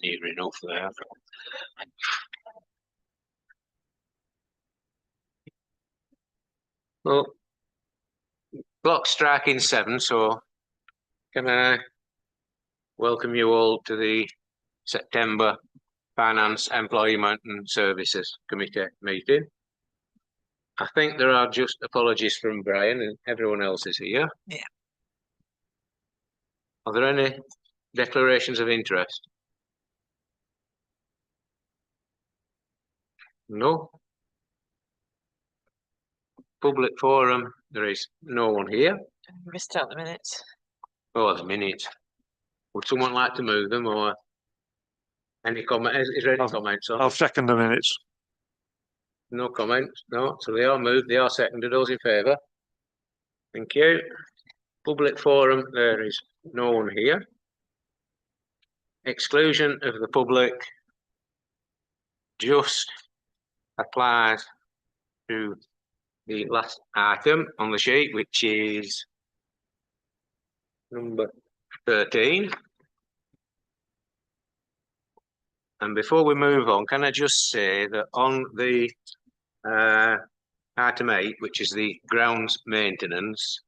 near enough there. Well, clock striking 7, so can I welcome you all to the September Finance, Employment and Services Committee meeting. I think there are just apologies from Brian and everyone else is here. Yeah. Are there any declarations of interest? No. Public forum, there is no one here. Missed out the minutes. Oh, the minutes. Would someone like to move them or any comment? Is there any comments on? I'll second the minutes. No comments, no. So they are moved, they are seconded. Those in favour? Thank you. Public forum, there is no one here. Exclusion of the public just applies to the last item on the sheet, which is number 13. And before we move on, can I just say that on the item 8, which is the grounds maintenance,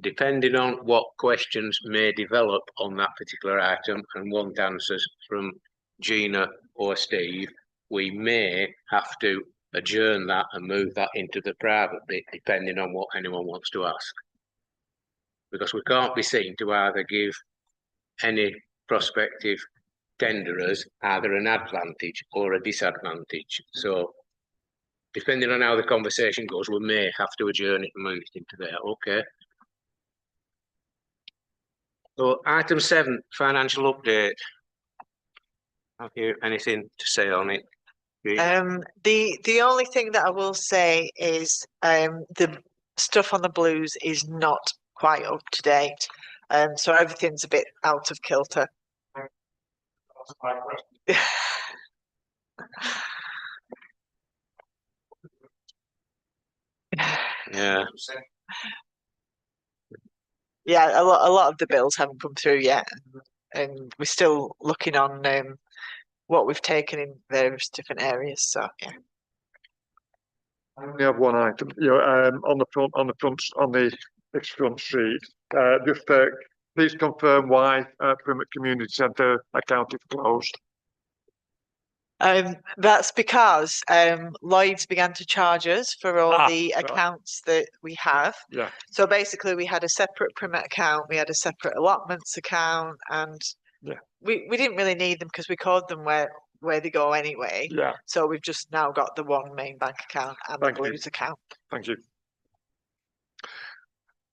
depending on what questions may develop on that particular item and want answers from Gina or Steve, we may have to adjourn that and move that into the private bit, depending on what anyone wants to ask. Because we can't be seen to either give any prospective tenderers either an advantage or a disadvantage. So depending on how the conversation goes, we may have to adjourn it and move it into there. Okay. So item 7, financial update. Have you anything to say on it? The only thing that I will say is the stuff on the blues is not quite up to date. So everything's a bit out of kilter. Yeah. Yeah, a lot of the bills haven't come through yet, and we're still looking on what we've taken in various different areas. So yeah. I only have one item. On the next front sheet. Just please confirm why Plymouth Community Centre account is closed. That's because Lloyd's began to charge us for all the accounts that we have. Yeah. So basically, we had a separate Plymouth account, we had a separate allotments account, and we didn't really need them because we called them where they go anyway. Yeah. So we've just now got the one main bank account and the Blues account. Thank you.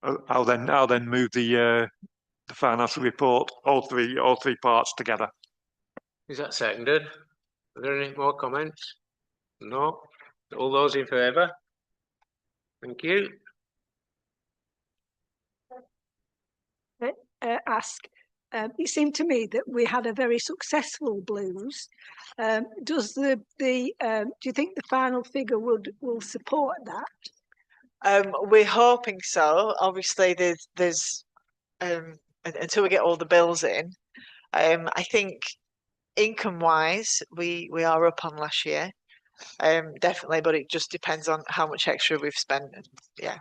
I'll then move the financial report, all three parts together. Is that seconded? Are there any more comments? No. All those in favour? Thank you. It seemed to me that we had a very successful Blues. Does do you think the final figure will support that? We're hoping so. Obviously, there's until we get all the bills in. I think income wise, we are up on last year. Definitely, but it just depends on how much extra we've spent. Yeah.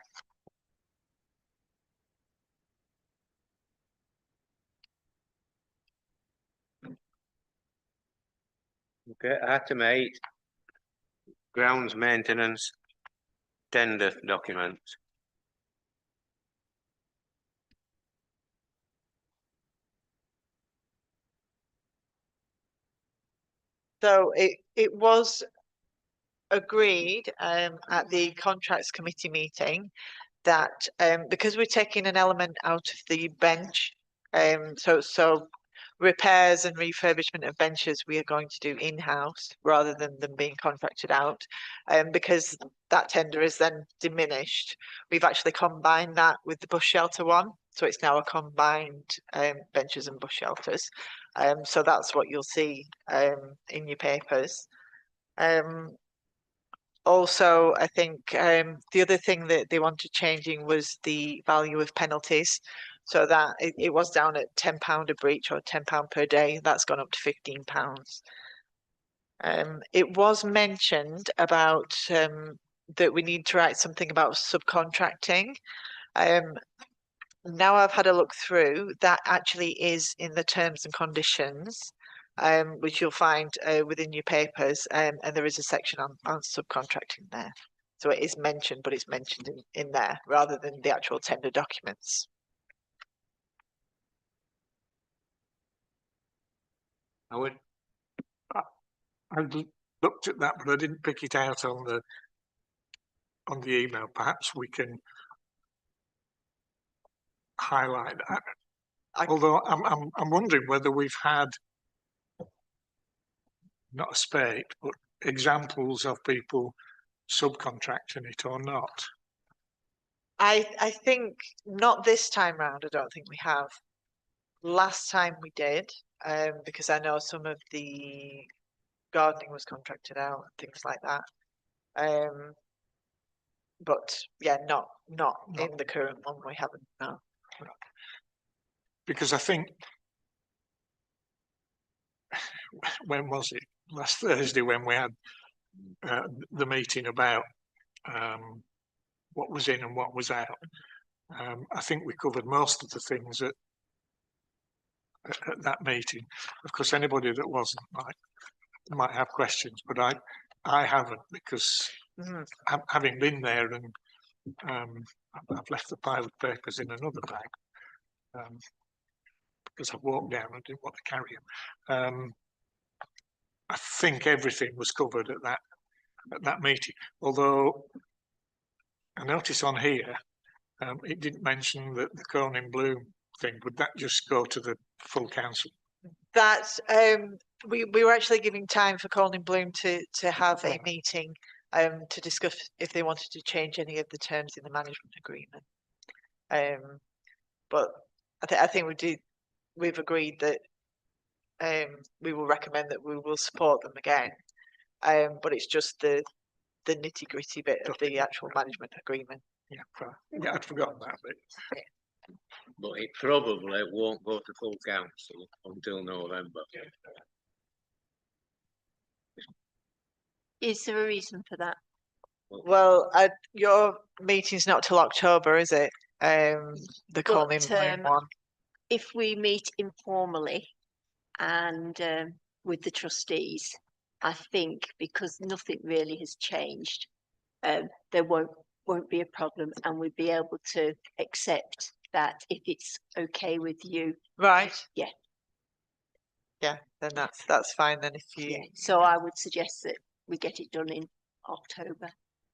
Okay, item 8, grounds maintenance tender document. So it was agreed at the contracts committee meeting that because we're taking an element out of the bench, so repairs and refurbishment of benches we are going to do in-house rather than them being contracted out, because that tender is then diminished. We've actually combined that with the bush shelter one, so it's now a combined benches and bush shelters. So that's what you'll see in your papers. Also, I think the other thing that they wanted changing was the value of penalties. So that it was down at £10 a breach or £10 per day. That's gone up to £15. It was mentioned about that we need to write something about subcontracting. Now I've had a look through, that actually is in the terms and conditions, which you'll find within your papers, and there is a section on subcontracting there. So it is mentioned, but it's mentioned in there rather than the actual tender documents. I would, I looked at that, but I didn't pick it out on the email. Perhaps we can highlight that. Although I'm wondering whether we've had not a spate, but examples of people subcontracting it or not. I think not this time round. I don't think we have. Last time we did, because I know some of the gardening was contracted out and things like that. But yeah, not in the current one. We haven't. No. Because I think, when was it? Last Thursday when we had the meeting about what was in and what was out. I think we covered most of the things at that meeting. Of course, anybody that wasn't might have questions, but I haven't, because having been there and I've left the pile of papers in another bag because I've walked down and didn't want to carry them. I think everything was covered at that meeting, although I notice on here it didn't mention that the Cone in Bloom thing. Would that just go to the full council? That's we were actually giving time for Colin Bloom to have a meeting to discuss if they wanted to change any of the terms in the management agreement. But I think we've agreed that we will recommend that we will support them again. But it's just the nitty gritty bit of the actual management agreement. Yeah, I'd forgotten that bit. but it probably won't go to full council until November. Is there a reason for that? Well, your meeting's not till October, is it? The Colin Bloom one. If we meet informally and with the trustees, I think because nothing really has changed, there won't be a problem, and we'd be able to accept that if it's okay with you. Right. Yeah. Yeah, then that's fine then if you. Yeah. So I would suggest that we get it done in October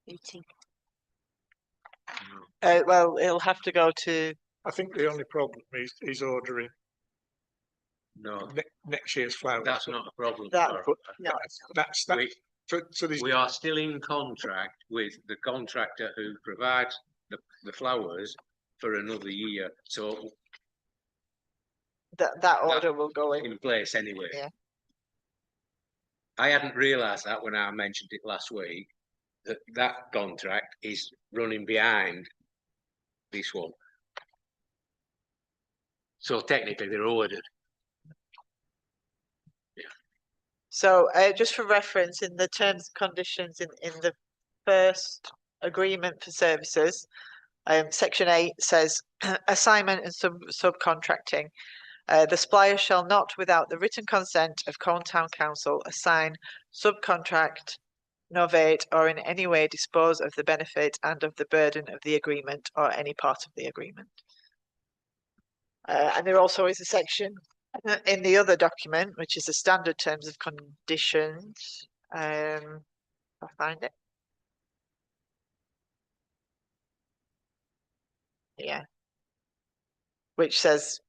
meeting. Well, it'll have to go to. I think the only problem is ordering No, next year's flowers. that's not a problem. That- No. That's We, so we are still in contract with the contractor who provides the flowers for another year, so That order will go in. place anyway. Yeah. I hadn't realised that when I mentioned it last week, that contract is running behind this one. So technically they're ordered. So just for reference, in the terms and conditions in the first agreement for services, section 8 says assignment and subcontracting. The supplier shall not, without the written consent of Colne Town Council, assign, subcontract, novate, or in any way dispose of the benefit and of the burden of the agreement or any part of the agreement. And there also is a section in the other document, which is the standard terms of conditions. I'll find it. Yeah. Which says,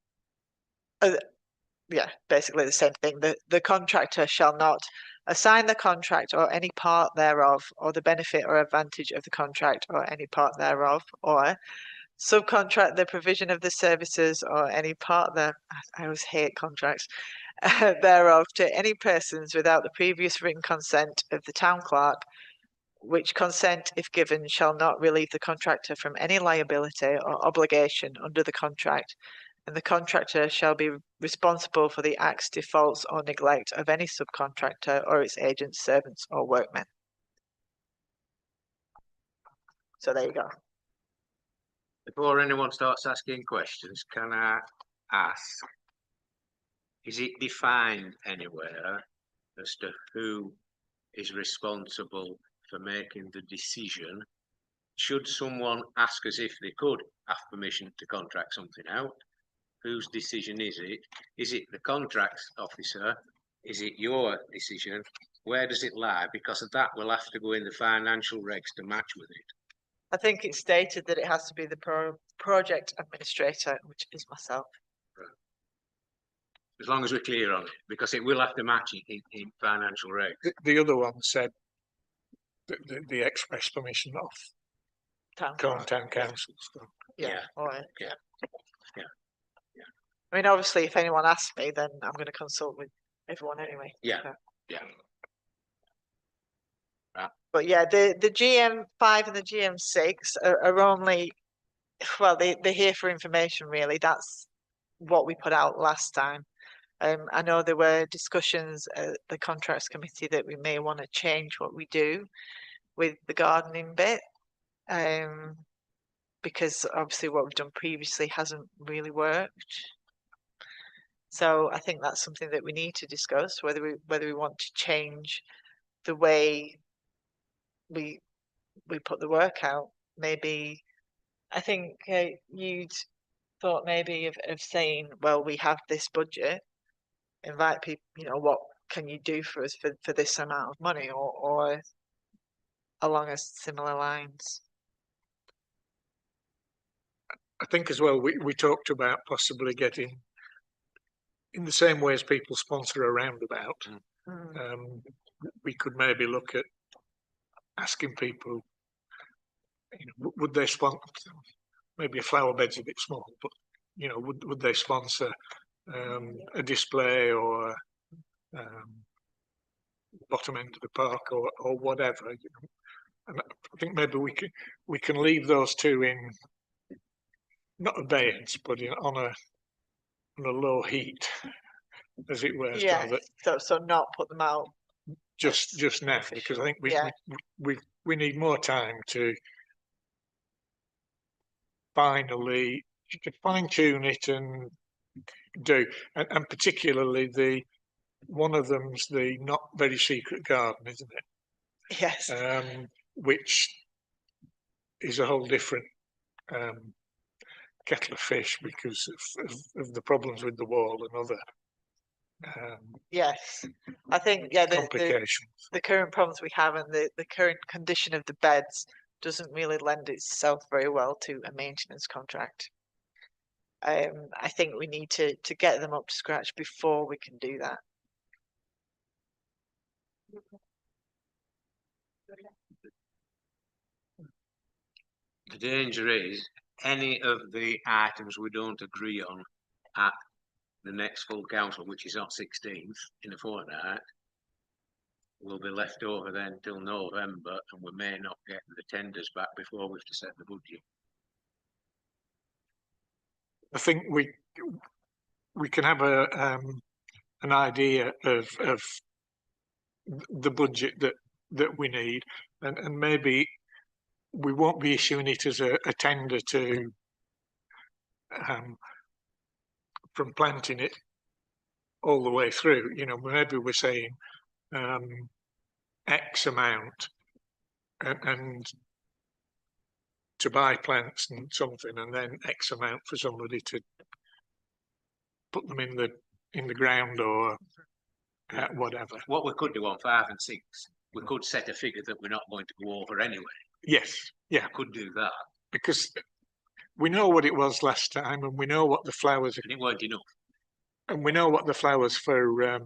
yeah, basically the same thing. The contractor shall not assign the contract or any part thereof, or the benefit or advantage of the contract or any part thereof, or subcontract the provision of the services or any part there. I always hate contracts thereof to any persons without the previous written consent of the town clerk, which consent, if given, shall not relieve the contractor from any liability or obligation under the contract, and the contractor shall be responsible for the acts, defaults, or neglect of any subcontractor or its agents, servants, or workmen. So there you go. Before anyone starts asking questions, can I ask, is it defined anywhere as to who is responsible for making the decision? Should someone ask us if they could have permission to contract something out, whose decision is it? Is it the contracts officer? Is it your decision? Where does it lie? Because of that will have to go in the financial regs to match with it. I think it's stated that it has to be the project administrator, which is myself. As long as we're clear on it, because it will have to match it in financial regs. The other one said the express permission of Town. town councils. So Yeah. All right. Yeah. I mean, obviously, if anyone asks me, then I'm going to consult with everyone anyway. Yeah. So. Yeah. But yeah, the GM5 and the GM6 are only, well, they're here for information, really. That's what we put out last time. I know there were discussions at the contracts committee that we may want to change what we do with the gardening bit, because obviously what we've done previously hasn't really worked. So I think that's something that we need to discuss, whether we want to change the way we put the work out. Maybe I think you'd thought maybe of saying, well, we have this budget, invite people, what can you do for us for this amount of money, or along a similar lines. I think as well, we talked about possibly getting, in the same way as people sponsor a roundabout, we could maybe look at asking people, would they sponsor, maybe a flower bed's a bit small, but would they sponsor a display or bottom end of the park or whatever, and I think maybe we can leave those two in, not abeyance, but on a low heat, as it were. Yeah. So not put them out just now, because I think we need more time to finally fine tune it and do, and particularly one of them's the not very secret garden, isn't it? Yes. Which is a whole different kettle of fish because of the problems with the wall and other yes, I think complications. The current problems we have and the current condition of the beds doesn't really lend itself very well to a maintenance contract. I think we need to get them up to scratch before we can do that. The danger is any of the items we don't agree on at the next full council, which is on 16th in a fortnight, will be left over then till November, and we may not get the tenders back before we have to set the budget. I think we can have an idea of the budget that we need, and maybe we won't be issuing it as a tender to from planting it all the way through. Maybe we're saying X amount and to buy plants and something, and then X amount for somebody to put them in the ground or whatever. What we could do on 5 and 6, we could set a figure that we're not going to go over anyway. Yes, yeah, We could do that, because we know what it was last time, and we know what the flowers, and it weren't enough. and we know what the flowers for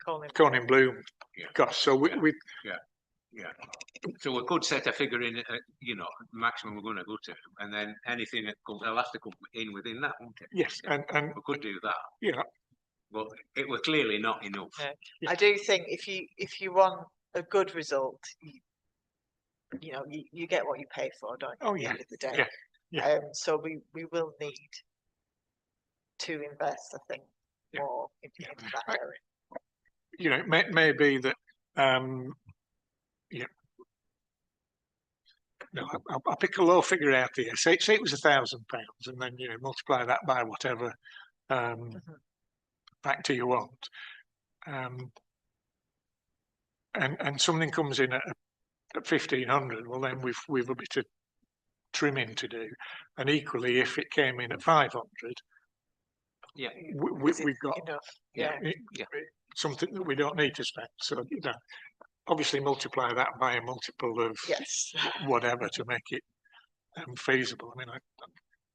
corn in bloom cost. So we So we could set a figure in, maximum we're going to go to, and then anything that comes, they'll have to come in within that, won't it? yes, and We could do that. Yeah. But it was clearly not enough. I do think if you want a good result, you know, you get what you pay for, don't you? Oh, at the yeah, end of the day. yeah, yeah. So we will need to invest, I think, Yeah. more into that I- area. You know, it may be that, yeah. No, I'll pick a low figure out here. Say it was £1,000, and then, you know, multiply that by whatever factor you want. And something comes in at 1,500, well, then we've a bit of trimming to do. And equally, if it came in at 500, Yeah. we've got Enough. Yeah. Yeah. something that we don't need to spend. So, you know, obviously multiply that by a multiple of Yes. whatever to make it feasible. I mean,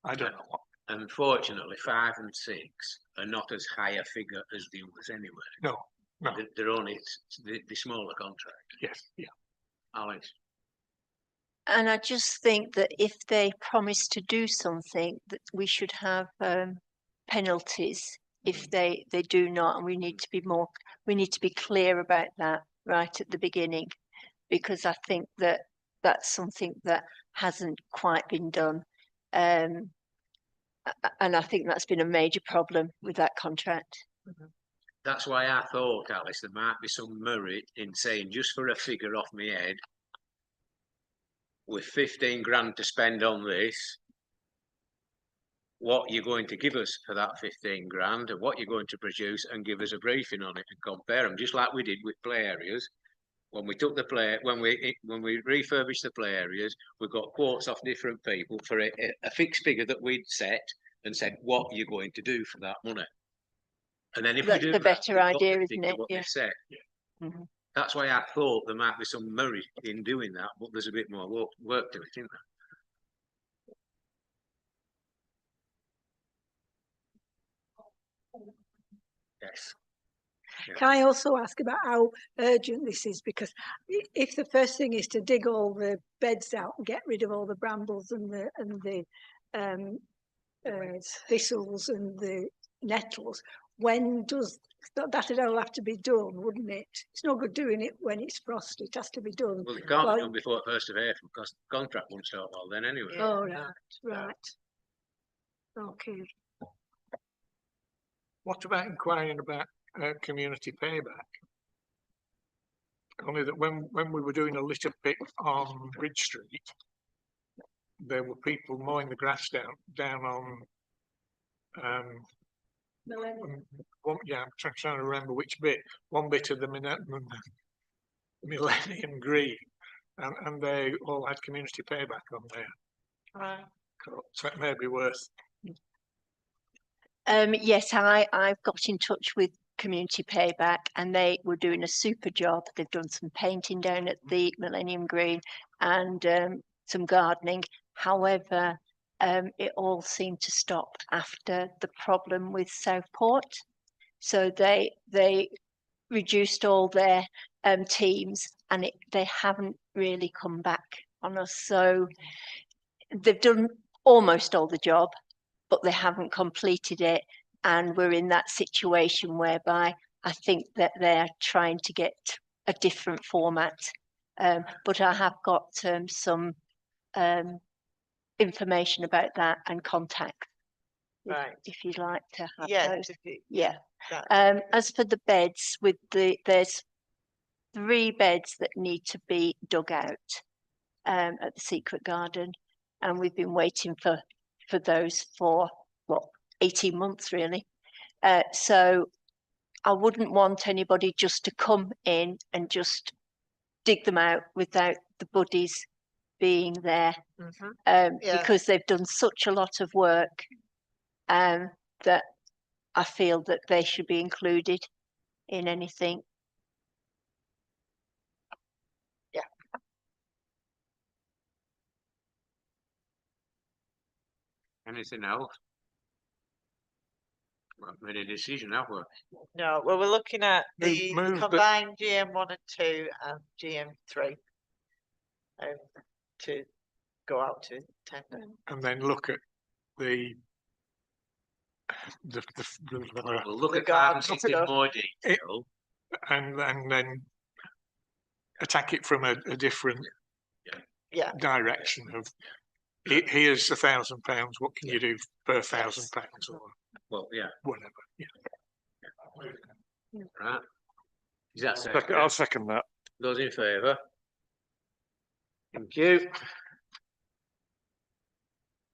I don't know what. Unfortunately, 5 and 6 are not as high a figure as the others anyway. No. They're only the smaller contract. Yes, yeah. Alice. And I just think that if they promise to do something, that we should have penalties if they do not, and we need to be clear about that right at the beginning, because I think that that's something that hasn't quite been done. And I think that's been a major problem with that contract. That's why I thought, Alice, there might be some merit in saying, just for a figure off my head, with 15 grand to spend on this, what you're going to give us for that 15 grand and what you're going to produce, and give us a briefing on it and compare them, just like we did with play areas. When we took when we refurbished the play areas, we got quotes off different people for a fixed figure that we'd set and said, what you're going to do for that money. And then if That's we do the that, better we've got idea, to isn't think of it? what Yeah. they said. Mhm. That's why I thought there might be some merit in doing that, but there's a bit more work to it, isn't there? Yes. Can I also ask about how urgent this is? Because if the first thing is to dig all the beds out and get rid of all the brambles and the thistles and the nettles, when does that'd all have to be done, wouldn't it? It's no good doing it when it's frost. It has to be done. Well, it can't Well- be done before 1st of April because the contract won't start well then anyway. Yeah. Oh, right. Okay. What about inquiring about community payback? Only that when we were doing a litter pick on Bridge Street, there were people mowing the grass down on I'm trying to remember which bit. One bit of the Millennium Green, and they all had community payback on there. Right. So it may be worth. Yes, I've got in touch with Community Payback, and they were doing a super job. They've done some painting down at the Millennium Green and some gardening. However, it all seemed to stop after the problem with Southport. So they reduced all their teams, and they haven't really come back on us. So they've done almost all the job, but they haven't completed it. And we're in that situation whereby I think that they're trying to get a different format. But I have got some information about that and contact. Right. If you'd like to have Yeah. those. if it- Yeah. that- As for the beds, there's 3 beds that need to be dug out at the Secret Garden, and we've been waiting for those for 18 months really. So I wouldn't want anybody just to come in and just dig them out without the buddies being there, Mhm. Yeah. because they've done such a lot of work that I feel that they should be included in anything. Anything else? Well, made a decision, have we? No, well, we're looking at the Move the- combined GM1 and 2 and GM3 to go out to tender. And then look at the We'll look The at 5 and garden 6 in stuff. more detail. and then attack it from a different Yeah. direction of here's £1,000. What can you do per £1,000 or Well, yeah, whatever? Yeah. right. Is that I'll second? second that. Those in favour? Thank you.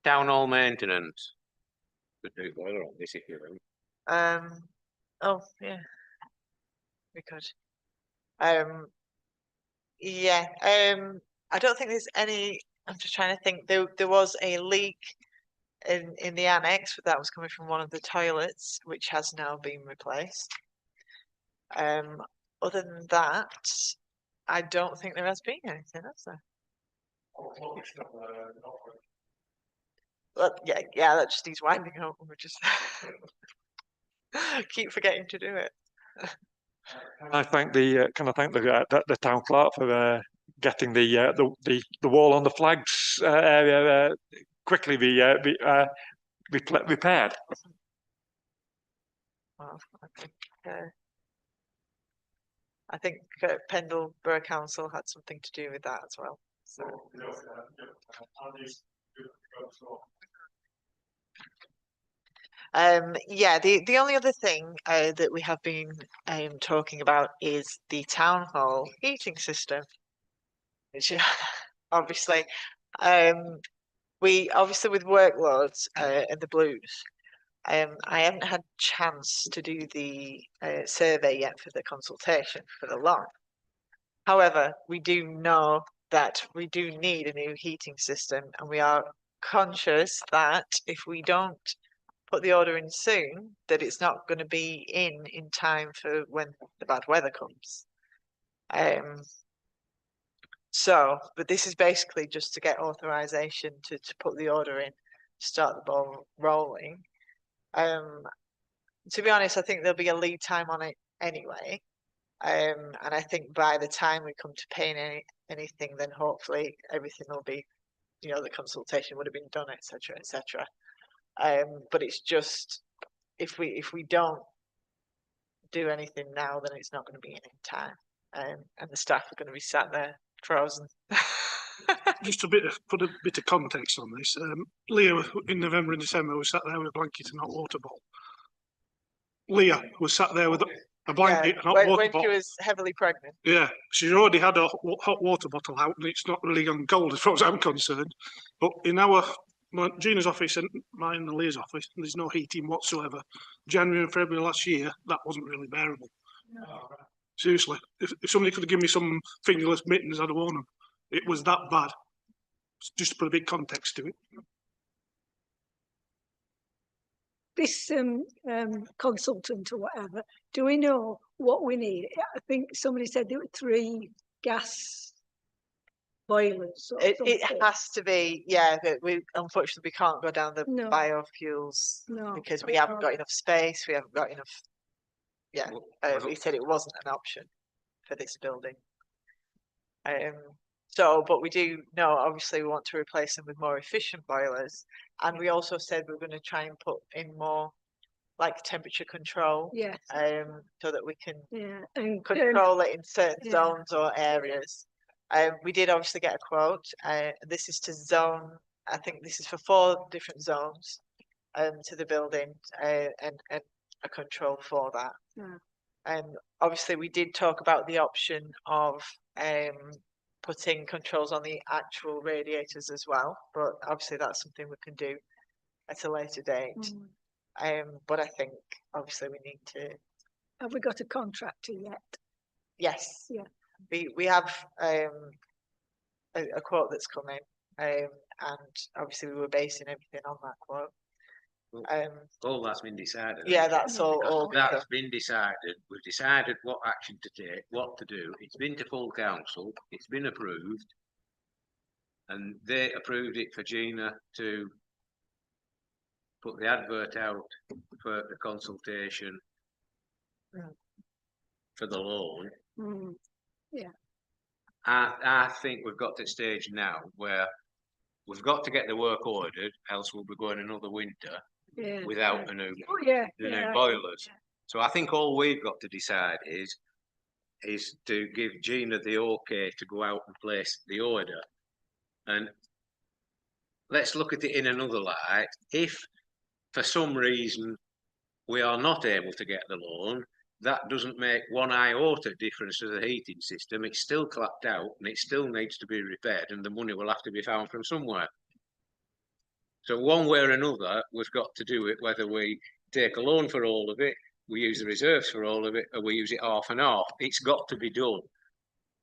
Town hall maintenance. Could do boiler on this if you want. Oh, yeah. We could. Yeah, I don't think there's any, I'm just trying to think, there was a leak in the annex, but that was coming from one of the toilets, which has now been replaced. Other than that, I don't think there has been anything, has there? Well, yeah, that just needs winding up. We just keep forgetting to do it. Can I thank the town clerk for getting the wall on the flags area quickly repaired. Well, I think Pendle Borough Council had something to do with that as well. So. Yeah, the only other thing that we have been talking about is the town hall heating system, which obviously we obviously with workloads and the blues. I haven't had chance to do the survey yet for the consultation for the lawn. However, we do know that we do need a new heating system, and we are conscious that if we don't put the order in soon, that it's not going to be in time for when the bad weather comes. So, but this is basically just to get authorization to put the order in, start the ball rolling. To be honest, I think there'll be a lead time on it anyway. And I think by the time we come to paying anything, then hopefully everything will be, the consultation would have been done, etc., etc. But it's just if we don't do anything now, then it's not going to be in time, and the staff are going to be sat there frozen. Just put a bit of context on this. Leah in November and December was sat there with a blanket and hot water bottle. Leah was sat there with a blanket and hot water when bottle. she was heavily pregnant. Yeah, she's already had a hot water bottle out, and it's not really gone cold as far as I'm concerned. But in Gina's office and mine and Leah's office, there's no heating whatsoever. January and February last year, that wasn't really bearable. No. Seriously, if somebody could have given me some fingerless mittens, I'd have worn them. It was that bad. Just to put a bit of context to it. This consultant or whatever, do we know what we need? I think somebody said there were 3 gas boilers. It has to be, yeah. But we unfortunately can't go down the No. biofuels because we haven't got enough space. We haven't got enough. Yeah, he said it wasn't an option for this building. So, but we do know, obviously, we want to replace them with more efficient boilers, and we also said we're going to try and put in more, like temperature control. Yeah. So that we can and control it in certain zones or areas. We did obviously get a quote. This is to zone. I think this is for 4 different zones. To the building, and a control for that. And obviously, we did talk about the option of putting controls on the actual radiators as well, but obviously that's something we can do at a later date. But I think obviously we need to. Have we got a contractor yet? Yes. Yeah. We have a quote that's coming, and obviously we were basing everything on that quote. All that's been decided. Yeah, that's all. That's been decided. We've decided what action to take, what to do. It's been to full council. It's been approved, and they approved it for Gina to put the advert out for the consultation for the loan. Yeah. I think we've got to the stage now where we've got to get the work ordered, else we'll be going another winter without a new, new boilers. So I think all we've got to decide is to give Gina the okay to go out and place the order. And let's look at it in another light. If for some reason we are not able to get the loan, that doesn't make one iota difference to the heating system. It's still clapped out and it still needs to be repaired, and the money will have to be found from somewhere. So one way or another, we've got to do it, whether we take a loan for all of it, we use the reserves for all of it, or we use it half and half. It's got to be done.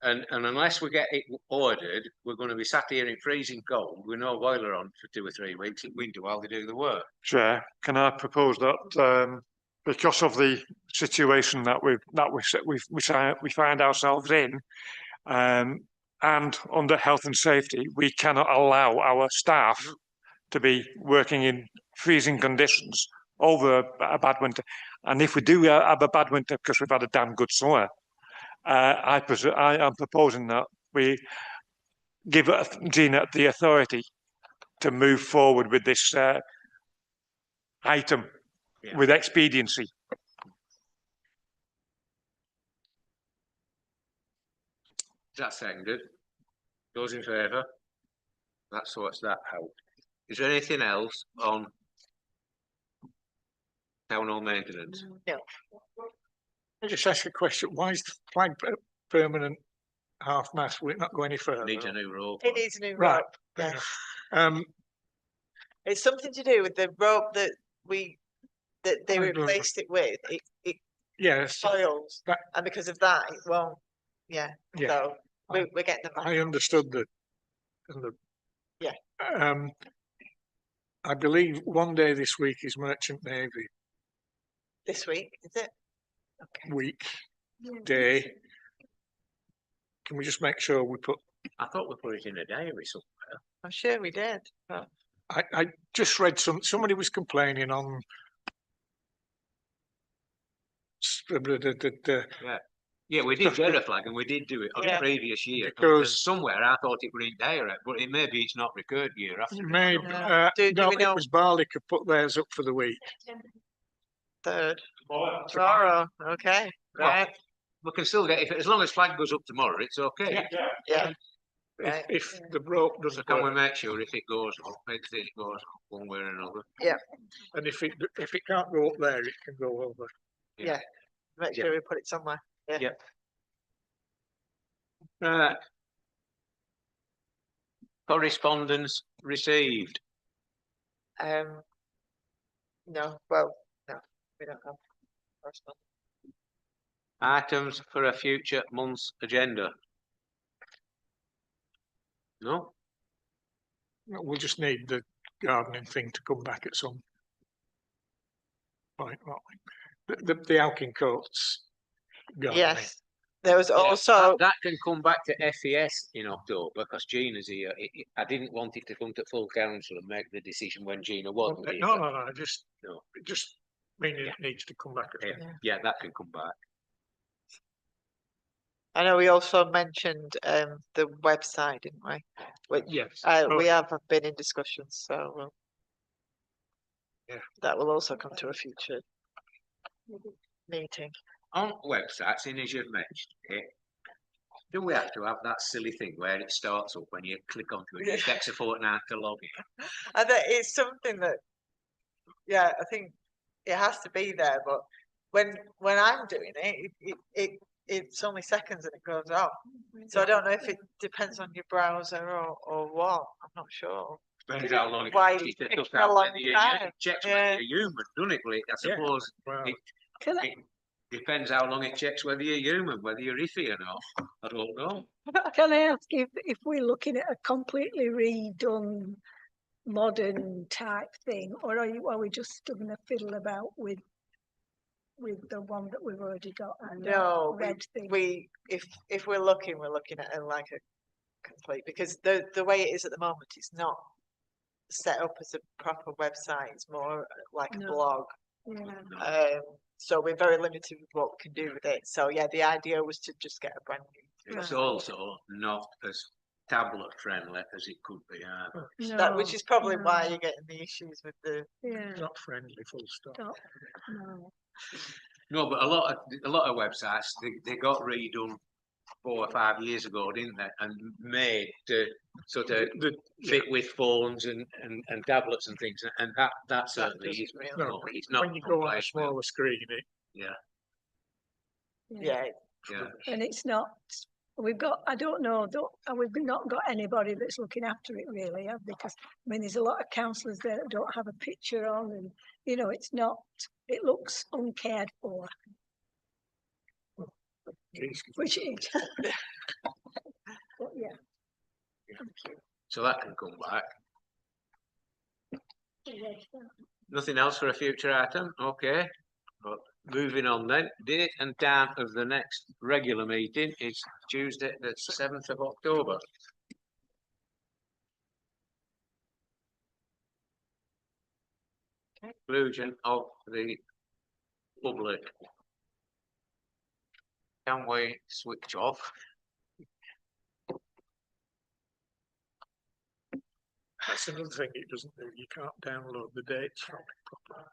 And unless we get it ordered, we're going to be sat here in freezing cold with no boiler on for 2 or 3 weeks in winter while they do the work. Chair, can I propose that because of the situation that we find ourselves in, and under health and safety, we cannot allow our staff to be working in freezing conditions over a bad winter. And if we do have a bad winter because we've had a damn good summer, I am proposing that we give Gina the authority to move forward with this item with expediency. That's seconded. Those in favour? That sorts that out. Is there anything else on town hall maintenance? No. I just ask a question. Why is the flag permanent half mast? Will it not go any further? Needs a new rope. It needs a new Right. rope. Fair Yeah. enough. It's something to do with the rope that they I don't know. replaced it with. It Yes, soils, that- and because of that, it won't. Yeah. Yeah. So we're getting them back I understood that. Yeah. I believe one day this week is Merchant Navy this week. Is it? Okay. week day. Can we just make sure we put? I thought we put it in a diary somewhere. I'm sure we did. But I just read somebody was complaining on. Yeah, we did get a flag and we did do it on the Yeah. previous year. Because- Somewhere I thought it were in diary, but it maybe it's not recurred year after. Maybe Do no, we know- it was Barley could put theirs up for the week. third tomorrow. Okay. Well, Right. We can still get it as long as flag goes up tomorrow. It's okay. Yeah. If the rope So doesn't can we work, make sure if it goes up, it goes up one way or another? and if it can't go up there, it can go over. Make Yeah. sure we put it somewhere. Right. Correspondence received. No. Well, no, we don't have correspondence. Items for a future month's agenda. No? We'll just need the gardening thing to come back at some point, won't we? The Alkin Coats gardening. Yes. There was Yeah, also that can come back to FES in October because Gina's here. I didn't want it to come to full council and make the decision when Gina wasn't here. No, just No. just meaning Yeah. it needs to come back at some. Yeah, that can come back. I know we also mentioned the website, didn't we? Which Yes. we have been in discussions, so Yeah. that will also come to a future meeting. On websites, and as you've mentioned it, do we have to have that silly thing where it starts up when you click onto it? It takes a fortnight to log in. And that it's something that, yeah, I think it has to be there. But when I'm doing it's only seconds and it goes off. So I don't know if it depends on your browser or what. I'm not sure. Depends how long Why it it's takes. taking a long time. It checks Yeah. whether you're human, doesn't it? Well, I suppose Well, Can I, it depends how long it checks whether you're human, whether you're iffy or not. I don't know. can I ask if we're looking at a completely redone modern type thing, or are we just going to fiddle about with the one that we've already got and No, red thing? if we're looking at it like a complete, because the way it is at the moment, it's not set up as a proper website. It's more like a No. blog. Yeah. So we're very limited with what we can do with it. So yeah, the idea was to just get a brand new. It's also not as tablet friendly as it could be. Which is probably why no. you're getting the issues with the. Yeah. not friendly, full stop. Stop. No. No, but a lot of websites they got redone 4 or 5 years ago, didn't they? And made to sort of fit with phones and tablets and things, and that certainly doesn't is really- No, it's not when you go on a compliant with- smaller screen, it, Yeah, Yeah, yeah. And it's not, we've got, I don't know, we've not got anybody that's looking after it really, have they? Because, I mean, there's a lot of councillors there that don't have a picture on and, you know, it's not, it looks uncared for, geez, which it is. But yeah. So that can come back. Yes, Nothing else for a future item? Okay. But moving on then, date and time of the next regular meeting is Tuesday, the 7th of October. Conclusion of the public. Can we switch off? that's another thing it doesn't do. You can't download the dates from it properly.